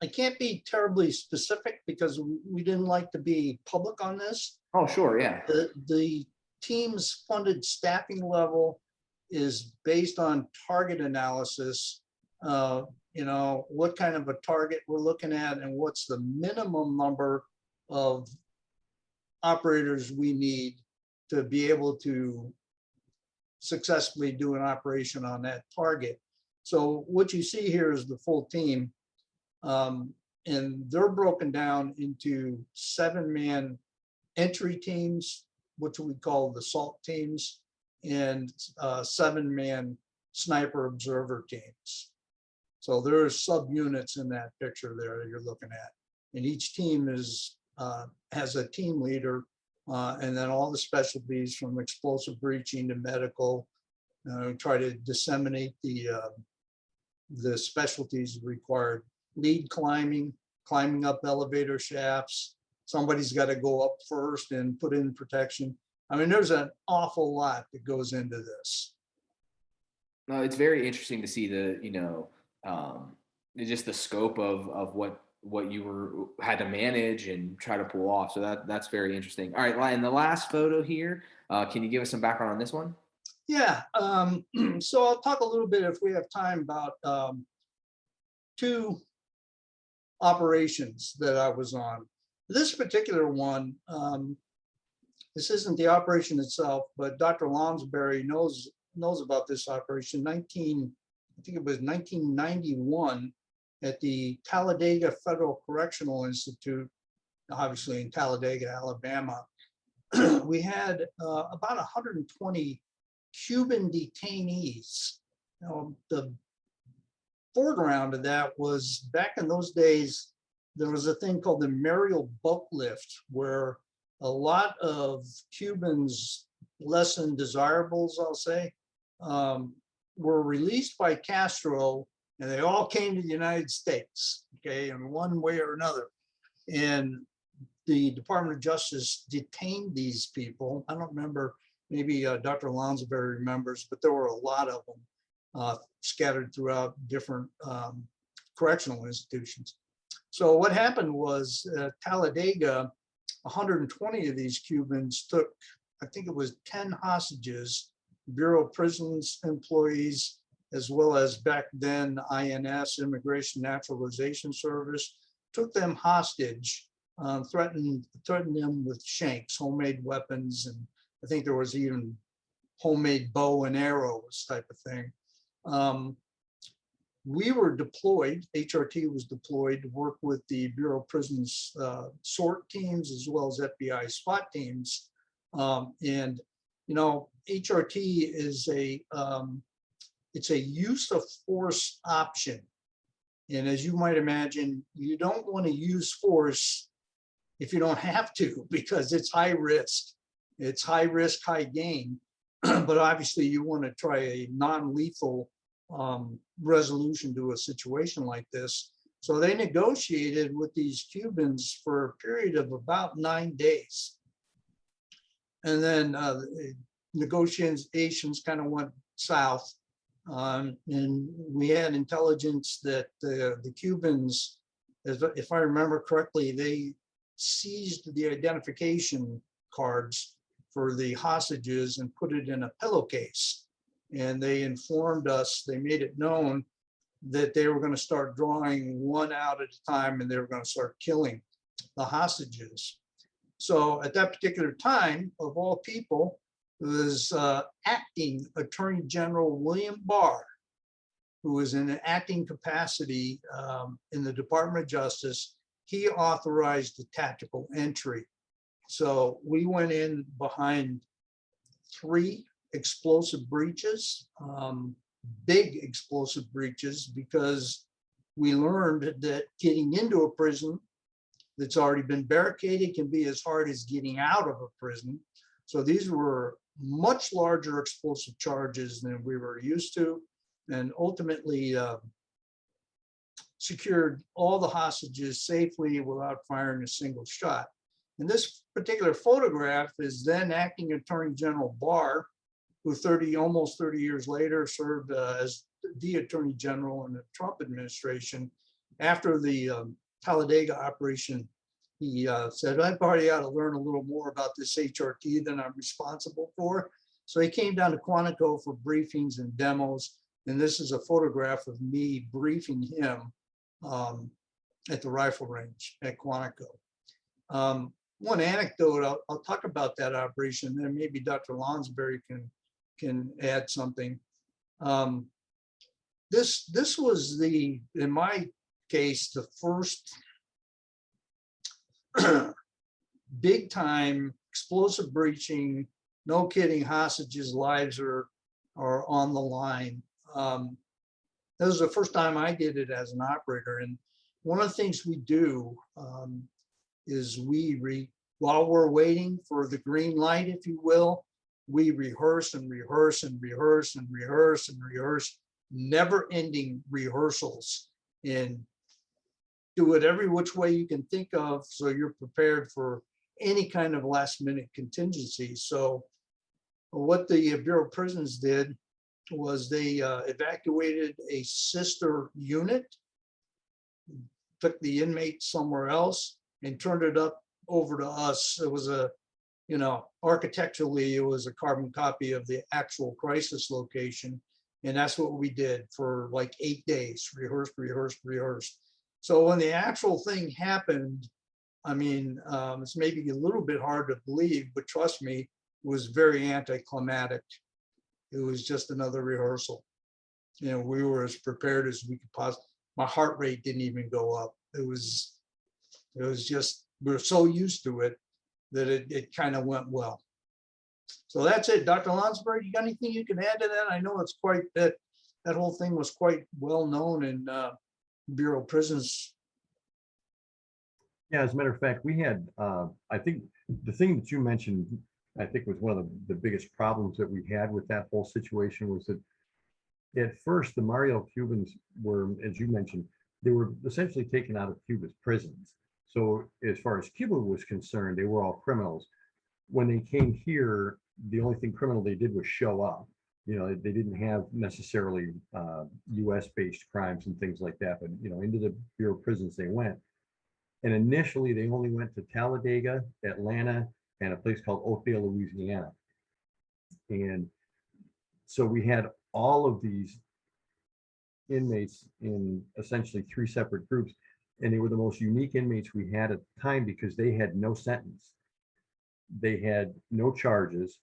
I can't be terribly specific because we didn't like to be public on this. Oh, sure, yeah. The team's funded staffing level is based on target analysis. What kind of a target we're looking at and what's the minimum number of operators we need to be able to successfully do an operation on that target. So what you see here is the full team, and they're broken down into 7-man entry teams, which we call the SALT teams, and 7-man sniper observer teams. So there are subunits in that picture there that you're looking at, and each team has a team leader. And then all the specialties from explosive breaching to medical, try to disseminate the specialties required. Lead climbing up elevator shafts. Somebody's got to go up first and put in protection. I mean, there's an awful lot that goes into this. No, it's very interesting to see just the scope of what you had to manage and try to pull off. So that's very interesting. All right, in the last photo here, can you give us some background on this one? Yeah, so I'll talk a little bit, if we have time, about 2 operations that I was on. This particular one, this isn't the operation itself, but Dr. Lonsberry knows about this operation. I think it was 1991, at the Talladega Federal Correctional Institute. obviously in Talladega, Alabama. We had about 120 Cuban detainees. The foreground of that was back in those days, there was a thing called the Mariel boat lift, where a lot of Cubans, less than desirables, I'll say, were released by Castro, and they all came to the United States, okay, in one way or another. And the Department of Justice detained these people. I don't remember, maybe Dr. Lonsberry remembers, but there were a lot of them scattered throughout different correctional institutions. So what happened was Talladega, 120 of these Cubans took, I think it was 10 hostages, Bureau of Prisons employees, as well as back then INS, Immigration Naturalization Service, took them hostage, threatened them with shanks, homemade weapons, and I think there was even homemade bow and arrows type of thing. We were deployed, HRT was deployed to work with the Bureau of Prisons SORT teams as well as FBI SWAT teams. And, you know, HRT is it's a use of force option. And as you might imagine, you don't want to use force if you don't have to, because it's high risk. It's high risk, high gain. But obviously you want to try a non-lethal resolution to a situation like this. So they negotiated with these Cubans for a period of about 9 days. And then negotiations kind of went south. And we had intelligence that the Cubans, if I remember correctly, they seized the identification cards for the hostages and put it in a pillowcase. And they informed us, they made it known that they were going to start drawing one out at a time and they were going to start killing the hostages. So at that particular time, of all people, it was acting Attorney General William Barr, who was in an acting capacity in the Department of Justice. He authorized the tactical entry. So we went in behind 3 explosive breaches, big explosive breaches, because we learned that getting into a prison that's already been barricaded can be as hard as getting out of a prison. So these were much larger explosive charges than we were used to, and ultimately secured all the hostages safely without firing a single shot. And this particular photograph is then acting Attorney General Barr, who almost 30 years later served as the Attorney General in the Trump administration. After the Talladega operation, he said, I probably ought to learn a little more about this HRT than I'm responsible for. So he came down to Quantico for briefings and demos. And this is a photograph of me briefing him at the rifle range at Quantico. One anecdote, I'll talk about that operation, then maybe Dr. Lonsberry can add something. This was in my case, the first big time explosive breaching, no kidding, hostages' lives are on the line. This was the first time I did it as an operator. And one of the things we do is while we're waiting for the green light, if you will, we rehearse and rehearse and rehearse and rehearse and rehearse, never-ending rehearsals, and do it every which way you can think of so you're prepared for any kind of last-minute contingency. So what the Bureau of Prisons did was they evacuated a sister unit, took the inmate somewhere else, and turned it over to us. It was architecturally, it was a carbon copy of the actual crisis location. And that's what we did for like 8 days, rehearsed, rehearsed, rehearsed. So when the actual thing happened, I mean, it's maybe a little bit hard to believe, but trust me, it was very anticlimactic. It was just another rehearsal. You know, we were as prepared as we could possibly. My heart rate didn't even go up. It was just we're so used to it that it kind of went well. So that's it. Dr. Lonsberry, you got anything you can add to that? I know it's quite that whole thing was quite well known in Bureau of Prisons. Yeah, as a matter of fact, we had, I think the thing that you mentioned, I think was one of the biggest problems that we had with that whole situation was that at first the Mario Cubans were, as you mentioned, they were essentially taken out of Cuba's prisons. So as far as Cuba was concerned, they were all criminals. When they came here, the only thing criminal they did was show up. You know, they didn't have necessarily US based crimes and things like that, but, you know, into the Bureau of Prisons they went. And initially they only went to Talladega, Atlanta, and a place called Oakdale, Louisiana. And so we had all of these inmates in essentially 3 separate groups. And they were the most unique inmates we had at the time because they had no sentence. They had no charges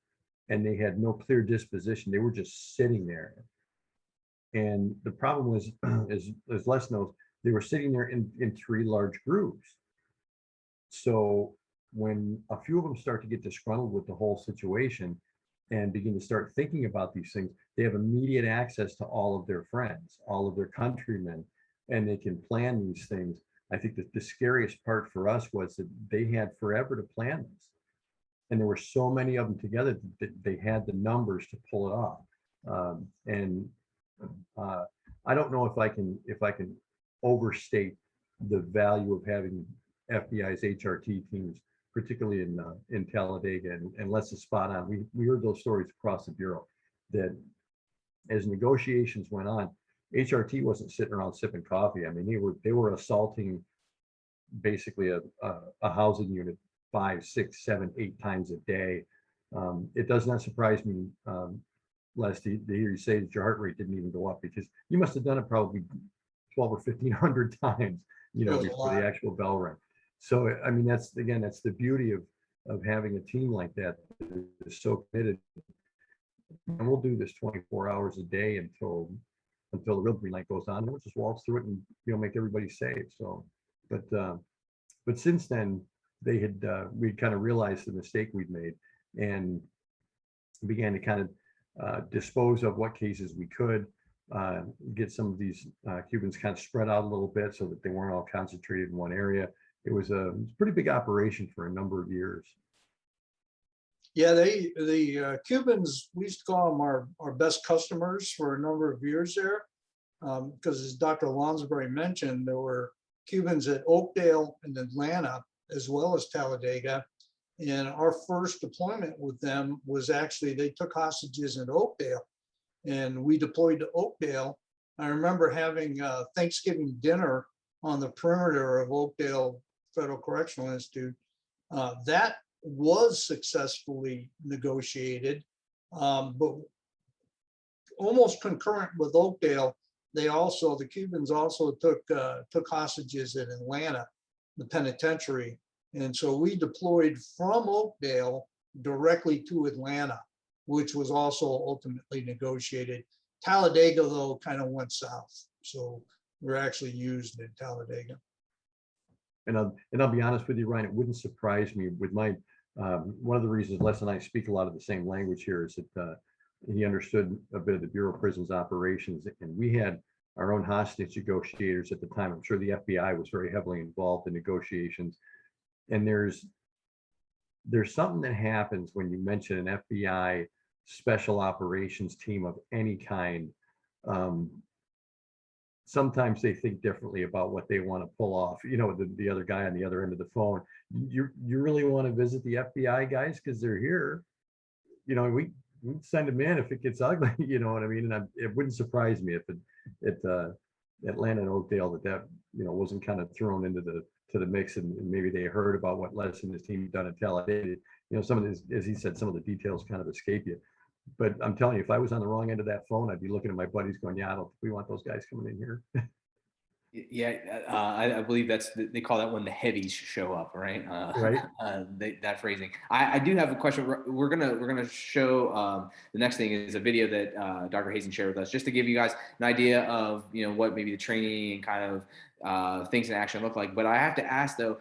and they had no clear disposition. They were just sitting there. And the problem was, as Les knows, they were sitting there in 3 large groups. So when a few of them start to get disgruntled with the whole situation and begin to start thinking about these things, they have immediate access to all of their friends, all of their countrymen, and they can plan these things. I think that the scariest part for us was that they had forever to plan this. And there were so many of them together that they had the numbers to pull it off. I don't know if I can overstate the value of having FBI's HRT teams, particularly in Talladega, and Les is spot on. We heard those stories across the Bureau that as negotiations went on, HRT wasn't sitting around sipping coffee. I mean, they were assaulting basically a housing unit 5, 6, 7, 8 times a day. It does not surprise me, Les, to hear you say that your heart rate didn't even go up, because you must have done it probably 12 or 1,500 times, you know, before the actual bell rang. So, I mean, that's the beauty of having a team like that is so committed. And we'll do this 24 hours a day until the real green light goes on, and we'll just waltz through it and, you know, make everybody safe. So, but since then, we'd kind of realized the mistake we'd made and began to kind of dispose of what cases we could, get some of these Cubans kind of spread out a little bit so that they weren't all concentrated in one area. It was a pretty big operation for a number of years. Yeah, the Cubans, we used to call them our best customers for a number of years there, because as Dr. Lonsberry mentioned, there were Cubans at Oakdale and Atlanta, as well as Talladega. And our first deployment with them was actually, they took hostages in Oakdale, and we deployed to Oakdale. I remember having Thanksgiving dinner on the perimeter of Oakdale Federal Correctional Institute. That was successfully negotiated, but almost concurrent with Oakdale, the Cubans also took hostages in Atlanta, the penitentiary. And so we deployed from Oakdale directly to Atlanta, which was also ultimately negotiated. Talladega, though, kind of went south. So we're actually used in Talladega. And I'll be honest with you, Ryan, it wouldn't surprise me with my, one of the reasons Les and I speak a lot of the same language here is that he understood a bit of the Bureau of Prisons operations, and we had our own hostage negotiators at the time. I'm sure the FBI was very heavily involved in negotiations. And there's something that happens when you mention an FBI special operations team of any kind. Sometimes they think differently about what they want to pull off. You know, the other guy on the other end of the phone, you really want to visit the FBI guys because they're here. You know, we send them in if it gets ugly. You know what I mean? And it wouldn't surprise me if Atlanta and Oakdale that you know wasn't kind of thrown into the mix, and maybe they heard about what Les and his team done at Talladega. You know, some of this, as he said, some of the details kind of escape you. But I'm telling you, if I was on the wrong end of that phone, I'd be looking at my buddies going, yeah, I don't think we want those guys coming in here. Yeah, I believe they call that when the heavies show up, right? Right. That phrasing. I do have a question. We're gonna show the next thing is a video that Dr. Hazen shared with us, just to give you guys an idea of what maybe the training and kind of things in action look like. But I have to ask though,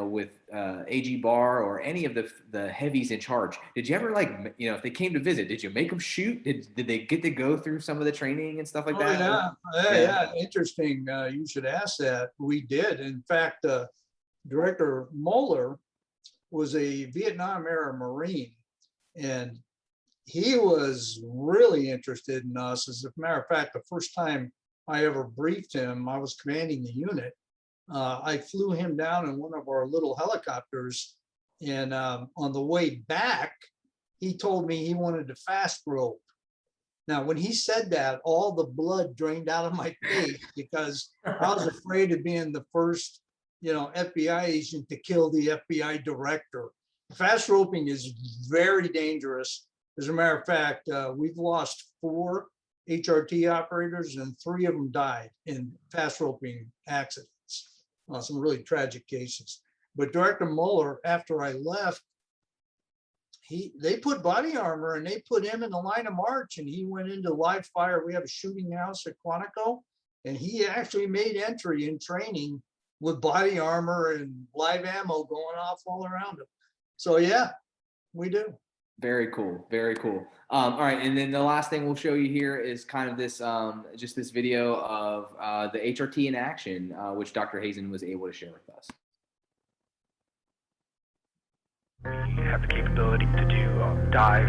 with AG Barr or any of the heavies in charge, did you ever if they came to visit, did you make them shoot? Did they get to go through some of the training and stuff like Oh, that? yeah. Interesting. You should ask that. We did. In fact, Director Moeller was a Vietnam era Marine, and he was really interested in us. As a matter of fact, the first time I ever briefed him, I was commanding the unit. I flew him down in one of our little helicopters, and on the way back, he told me he wanted to fast rope. Now, when he said that, all the blood drained out of my face because I was afraid of being the first, FBI agent to kill the FBI director. Fast roping is very dangerous. As a matter of fact, we've lost 4 HRT operators and 3 of them died in fast roping accidents. Some really tragic cases. But Director Mueller, after I left, they put body armor and they put him in the line of march, and he went into live fire. We have a shooting house at Quantico, and he actually made entry in training with body armor and live ammo going off all around him. So yeah, we do. Very cool. Very cool. All right. And then the last thing we'll show you here is kind of this, just this video of the HRT in action, which Dr. Hazen was able to share with us. We have the capability to do dive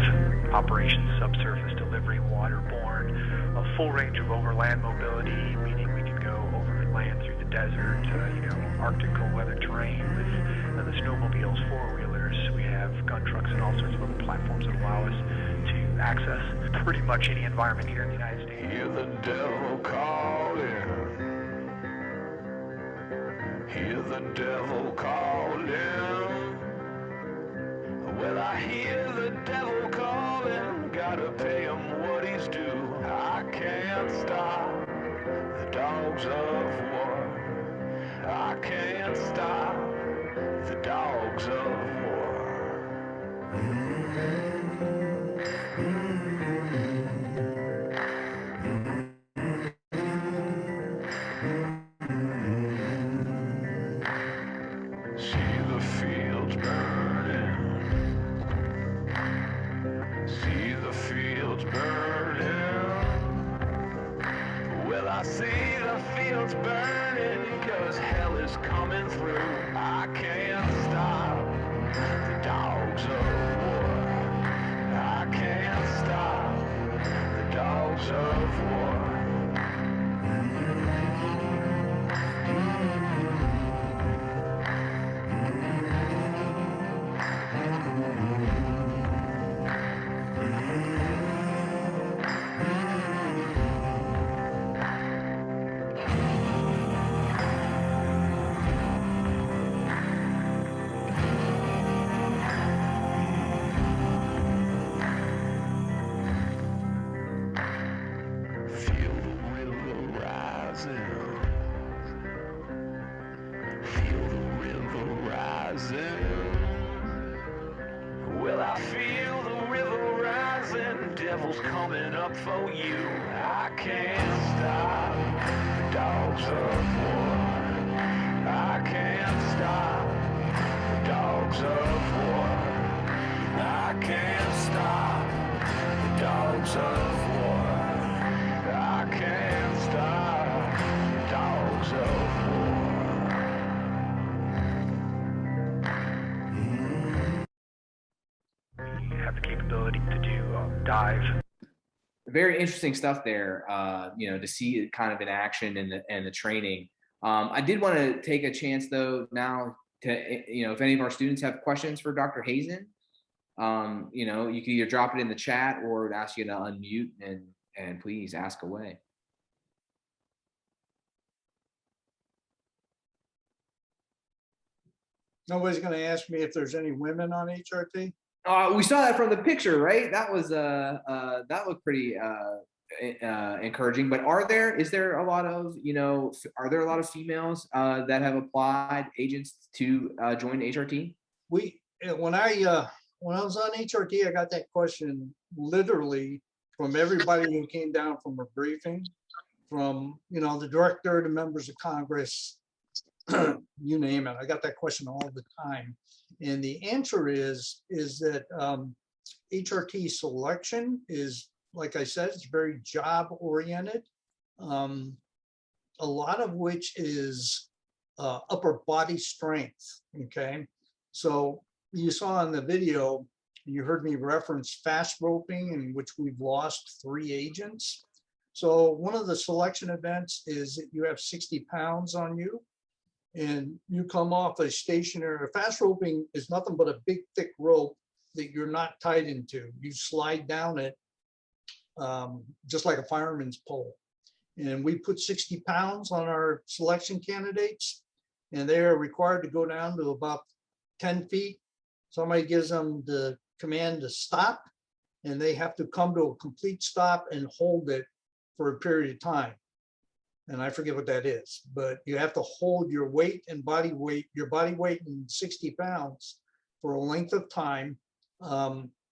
operations, subsurface delivery, waterborne, a full range of overland mobility, meaning we can go over land through the desert, Arctic cold weather terrain with the snowmobiles, four-wheelers. We have gun trucks and all sorts of other platforms that allow us to access pretty much any environment here in the United States. Hear the devil calling. Hear the devil calling. Well, I hear the devil calling. Gotta pay him what he's due. I can't stop the dogs of war. I can't stop the dogs of war. See the fields burning. See the fields burning. Well, I see the fields burning, 'cause hell is coming through. I can't stop the dogs of war. I can't stop the dogs of war. Feel the river rising. Feel the river rising. Well, I feel the river rising. Devil's coming up for you. I can't stop the dogs of war. I can't stop the dogs of war. I can't stop the dogs of war. I can't stop the dogs of war. We have the capability to do dive. Very interesting stuff there, to see it kind of in action and the training. I did want to take a chance though now to, if any of our students have questions for Dr. Hazen, you can either drop it in the chat or ask you to unmute and please ask away. Nobody's going to ask me if there's any women on HRT. We saw that from the picture, right? That was that looked pretty encouraging. But is there a lot of are there a lot of females that have applied agents to join HRT? When I was on HRT, I got that question literally from everybody who came down from a briefing from, the director to members of Congress, you name it. I got that question all the time. And the answer is that HRT selection is, like I said, it's very job oriented. A lot of which is upper body strength, okay? So you saw in the video, you heard me reference fast roping, in which we've lost 3 agents. So one of the selection events is that you have 60 pounds on you, and you come off a stationary. Fast roping is nothing but a big, thick rope that you're not tied into. You slide down it just like a fireman's pole. And we put 60 pounds on our selection candidates, and they are required to go down to about 10 feet. Somebody gives them the command to stop, and they have to come to a complete stop and hold it for a period of time. And I forget what that is, but you have to hold your weight and body weight, your body weight in 60 pounds for a length of time.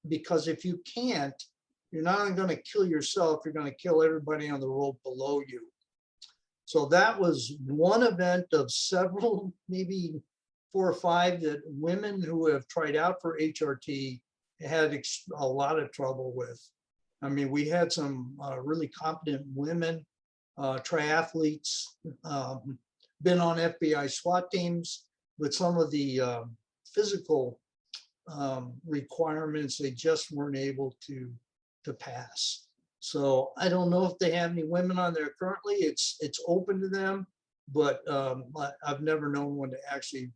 Because if you can't, you're not only going to kill yourself, you're going to kill everybody on the rope below you. So that was one event of several, maybe 4 or 5, that women who have tried out for HRT had a lot of trouble with. I mean, we had some really competent women, triathletes, been on FBI SWAT teams, but some of the physical requirements, they just weren't able to pass. So I don't know if they have any women on there currently. It's open to them, but I've never known one to actually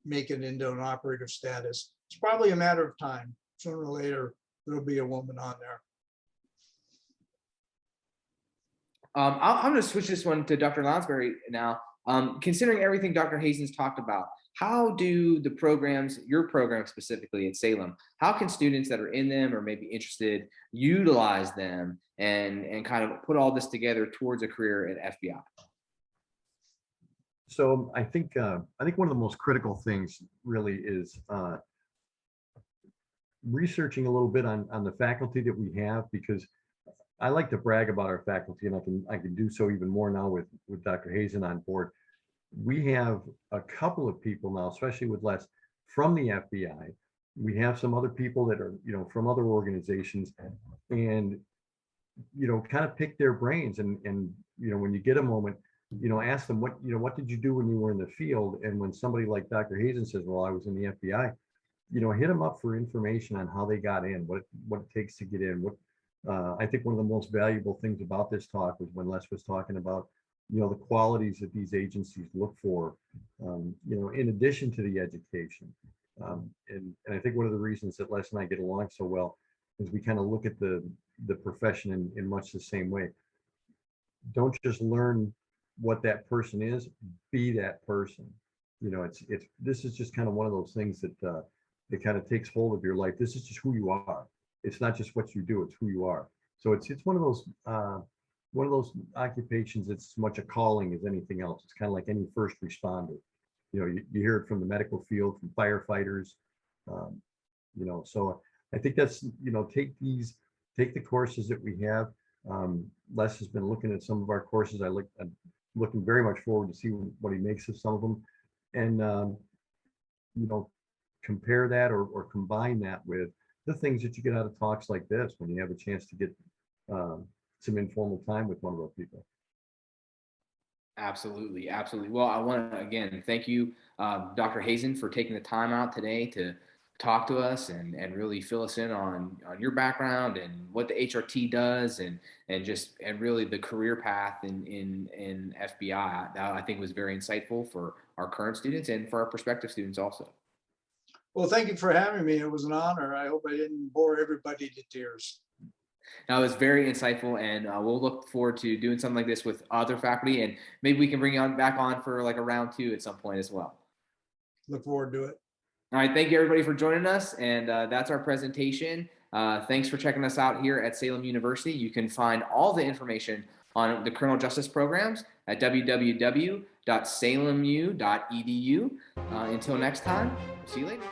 make it into an operator status. It's probably a matter of time. Sooner or later, there'll be a woman on there. I'm going to switch this one to Dr. Lonsberry now. Considering everything Dr. Hazen's talked about, how do the programs, your program specifically at Salem, how can students that are in them or maybe interested utilize them and kind of put all this together towards a career at FBI? So I think one of the most critical things really is researching a little bit on the faculty that we have, because I like to brag about our faculty, and I can do so even more now with Dr. Hazen on board. We have a couple of people now, especially with Les, from the FBI. We have some other people that are, from other organizations, and, kind of pick their brains and, when you get a moment, ask them what did you do when you were in the field? And when somebody like Dr. Hazen says, well, I was in the FBI, hit them up for information on how they got in, what it takes to get in. I think one of the most valuable things about this talk was when Les was talking about, the qualities that these agencies look for, in addition to the education. And I think one of the reasons that Les and I get along so well is we kind of look at the profession in much the same way. Don't just learn what that person is, be that person. This is just kind of one of those things that kind of takes hold of your life. This is just who you are. It's not just what you do, it's who you are. So it's one of those occupations that's as much a calling as anything else. It's kind of like any first responder. You hear it from the medical field, from firefighters. So I think that's, take the courses that we have. Les has been looking at some of our courses. I'm looking very much forward to see what he makes of some of them, and compare that or combine that with the things that you get out of talks like this, when you have a chance to get some informal time with one of those people. Absolutely. Well, I want to again thank you, Dr. Hazen, for taking the time out today to talk to us and really fill us in on your background and what the HRT does and really the career path in FBI. That I think was very insightful for our current students and for our prospective students also. Well, thank you for having me. It was an honor. I hope I didn't bore everybody to tears. That was very insightful, and we'll look forward to doing something like this with other faculty, and maybe we can bring you back on for like a round 2 at some point as well. Look forward to it. All right, thank you everybody for joining us, and that's our presentation. Thanks for checking us out here at Salem University. You can find all the information on the criminal justice programs at www.salemu.edu. Until next time, see you later.